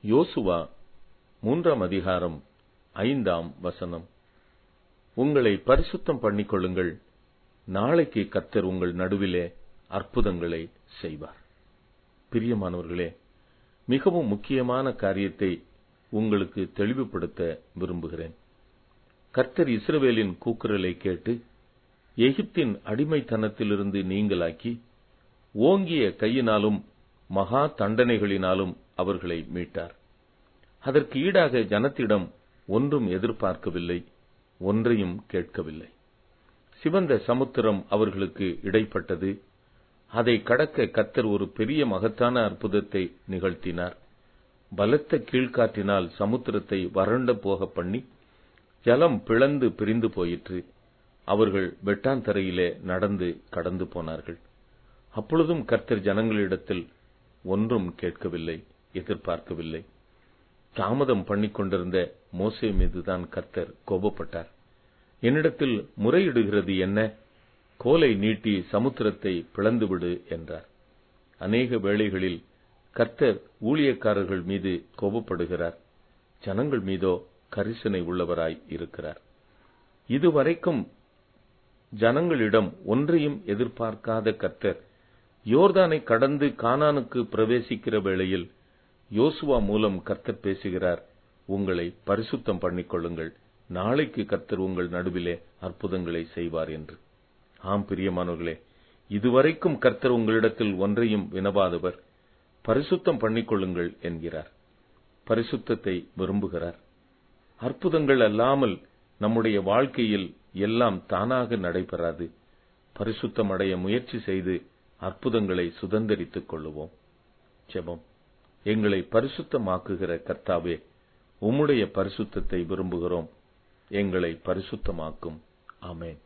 யோசுவா 3 அதிகாரம் 5 உங்களை பரிசுத்தம் பண்ணிக்கொள்ளுங்கள், நாளைக்கு கர்த்தர் உங்கள் நடுவிலே அற்புதங்களை செய்வார். பிரியமானவர்களே, மிகவும் முக்கியமான காரியத்தை உங்களுக்கு தெளிவுபடுத்த விரும்புகிறேன். கர்த்தர் இஸ்ரவேலின் கூக்குரலை கேட்டு எகிப்தின் அடிமைத்தனத்திலிருந்து நீங்களாக்கி ஓங்கிய கையினாலும் மகா தண்டனைகளினாலும் அவர்களை மீட்டார். அதற்கு ஈடாக ஜனத்திடம் ஒன்றும் எதிர்பார்க்கவில்லை, ஒன்றையும் கேட்கவில்லை. சிவந்த சமுத்திரம் அவர்களுக்கு இடைப்பட்டது. அதை கடக்க கர்த்தர் ஒரு பெரிய மகத்தான அற்புதத்தை நிகழ்த்தினார். பலத்த கீழ்காற்றினால் சமுத்திரத்தை வறண்ட போக பண்ணி ஜலம் பிளந்து பிரிந்து போயிற்று. அவர்கள் வெட்டாந்தரையிலே நடந்து கடந்து போனார்கள். அப்பொழுதும் கர்த்தர் ஜனங்களிடத்தில் ஒன்றும் கேட்கவில்லை, எதிர்பார்க்கவில்லை. தாமதம் பண்ணிக்கொண்டிருந்த மோசே மீதுதான் கர்த்தர் கோபப்பட்டார். என்னிடத்தில் முறையிடுகிறது என்ன? கோலை நீட்டி சமுத்திரத்தை பிளந்துவிடு என்றார். அநேக வேளைகளில் கர்த்தர் ஊழியக்காரர்கள் மீது கோபப்படுகிறார், ஜனங்கள் மீதோ கரிசனை உள்ளவராய் இருக்கிறார். இதுவரைக்கும் ஜனங்களிடம் ஒன்றையும் எதிர்பார்க்காத கர்த்தர் யோர்தானை கடந்து கானானுக்கு பிரவேசிக்கிற வேளையில் யோசுவா மூலம் கர்த்தர் பேசுகிறார், உங்களை பரிசுத்தம் பண்ணிக்கொள்ளுங்கள், நாளைக்கு கர்த்தர் உங்கள் நடுவிலே அற்புதங்களை செய்வார் என்று. ஆம் பிரியமானவர்களே, இதுவரைக்கும் கர்த்தர் உங்களிடத்தில் ஒன்றையும் வினவாதவர், பரிசுத்தம் பண்ணிக்கொள்ளுங்கள் என்கிறார். பரிசுத்தத்தை விரும்புகிறார். அற்புதங்கள் அல்லாமல் நம்முடைய வாழ்க்கையில் எல்லாம் தானாக நடைபெறாது. பரிசுத்தம் அடைய முயற்சி செய்து அற்புதங்களை சுதந்தரித்துக் கொள்ளுவோம். ஜெபம். எங்களை பரிசுத்தமாக்குகிற கர்த்தாவே, உம்முடைய பரிசுத்தத்தை விரும்புகிறோம். எங்களை பரிசுத்தமாக்கும். ஆமென்.